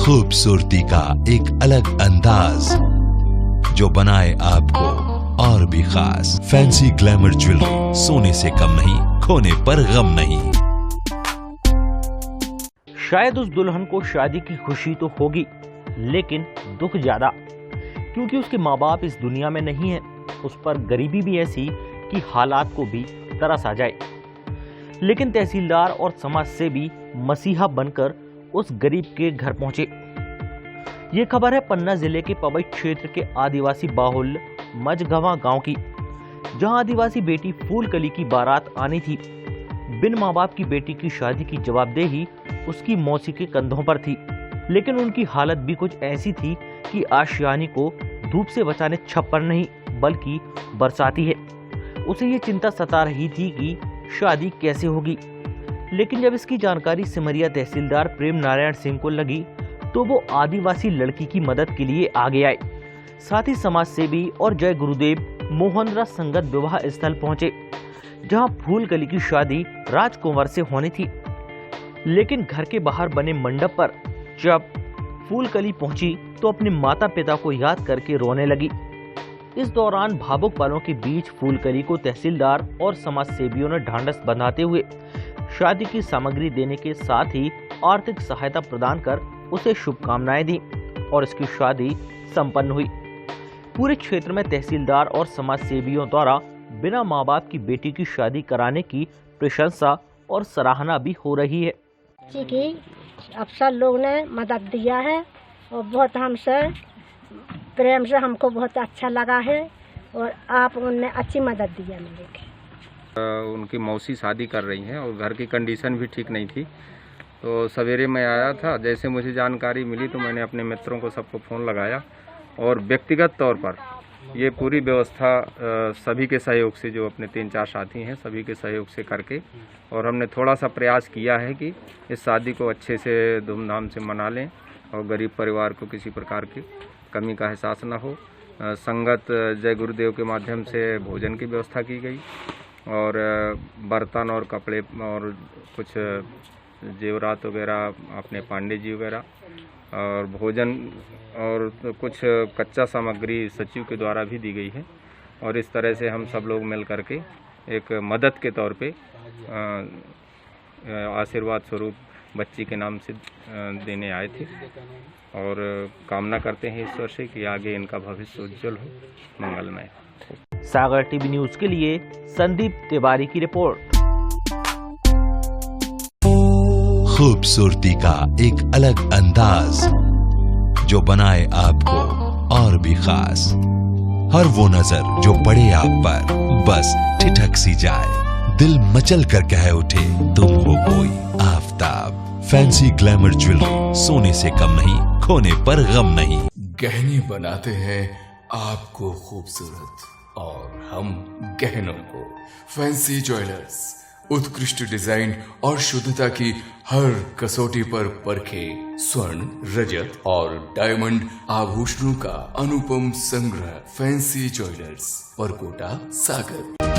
खूबसूरती का एक अलग अंदाज जो बनाए आपको और भी खास। फैंसी ग्लैमर ज्वेलरी, सोने से कम नहीं, खोने पर गम नहीं। शायद उस दुल्हन को शादी की खुशी तो होगी, लेकिन दुख ज्यादा, क्योंकि उसके माँ बाप इस दुनिया में नहीं है। उस पर गरीबी भी ऐसी कि हालात को भी तरस आ जाए। लेकिन तहसीलदार और समाज सेवी मसीहा बनकर उस गरीब के घर पहुंचे। ये खबर है पन्ना जिले के पवई क्षेत्र के आदिवासी बाहुल्य मझगवा गांव की, जहां आदिवासी बेटी फूलकली की बारात आनी थी। बिन माँ बाप की बेटी की शादी की जवाबदेही उसकी मौसी के कंधों पर थी, लेकिन उनकी हालत भी कुछ ऐसी थी कि आशियानी को धूप से बचाने छप्पर नहीं बल्कि बरसाती है। उसे ये चिंता सता रही थी कि शादी कैसे होगी। लेकिन जब इसकी जानकारी सिमरिया तहसीलदार प्रेम नारायण सिंह को लगी तो वो आदिवासी लड़की की मदद के लिए आगे आए। साथ ही समाज सेवी और जय गुरुदेव मोहनरा संगत विवाह स्थल पहुंचे, जहां फूलकली की शादी राजकुंवर से होनी थी। लेकिन घर के बाहर बने मंडप पर जब फूलकली पहुंची तो अपने माता पिता को याद करके रोने लगी। इस दौरान भावुक पलों के बीच फूलकली को तहसीलदार और समाज सेवियों ने ढांढस बंधाते हुए शादी की सामग्री देने के साथ ही आर्थिक सहायता प्रदान कर उसे शुभकामनाएं दी और इसकी शादी संपन्न हुई। पूरे क्षेत्र में तहसीलदार और समाज सेवियों द्वारा बिना माँ बाप की बेटी की शादी कराने की प्रशंसा और सराहना भी हो रही है। जी की अफसर लोग ने मदद दिया है और बहुत हमसे प्रेम से हमको बहुत अच्छा लगा है और आप उनने अच्छी मदद दिया मुझे। उनकी मौसी शादी कर रही हैं और घर की कंडीशन भी ठीक नहीं थी, तो सवेरे मैं आया था। जैसे मुझे जानकारी मिली तो मैंने अपने मित्रों को सबको फ़ोन लगाया और व्यक्तिगत तौर पर ये पूरी व्यवस्था सभी के सहयोग से, जो अपने 3-4 साथी हैं सभी के सहयोग से करके, और हमने थोड़ा सा प्रयास किया है कि इस शादी को अच्छे से धूमधाम से मना लें और गरीब परिवार को किसी प्रकार की कमी का एहसास न हो। संगत जय गुरुदेव के माध्यम से भोजन की व्यवस्था की गई और बर्तन और कपड़े और कुछ जेवरात वगैरह अपने पांडे जी वगैरह और भोजन और कुछ कच्चा सामग्री सचिव के द्वारा भी दी गई है। और इस तरह से हम सब लोग मिल करके एक मदद के तौर पे आशीर्वाद स्वरूप बच्ची के नाम से देने आए थे और कामना करते हैं ईश्वर से कि आगे इनका भविष्य उज्जवल हो, मंगलमय। सागर टीवी न्यूज के लिए संदीप तिवारी की रिपोर्ट। खूबसूरती का एक अलग अंदाज जो बनाए आपको और भी खास। हर वो नजर जो पड़े आप पर बस ठिठक सी जाए, दिल मचल कर कह उठे तुम हो कोई आफताब। फैंसी ग्लैमर ज्वेलरी, सोने से कम नहीं, खोने पर गम नहीं। गहने बनाते हैं आपको खूबसूरत और हम गहनों को। फैंसी ज्वेलर्स उत्कृष्ट डिजाइन और शुद्धता की हर कसौटी पर परखे स्वर्ण, रजत और डायमंड आभूषणों का अनुपम संग्रह। फैंसी ज्वेलर्स, परकोटा, सागर।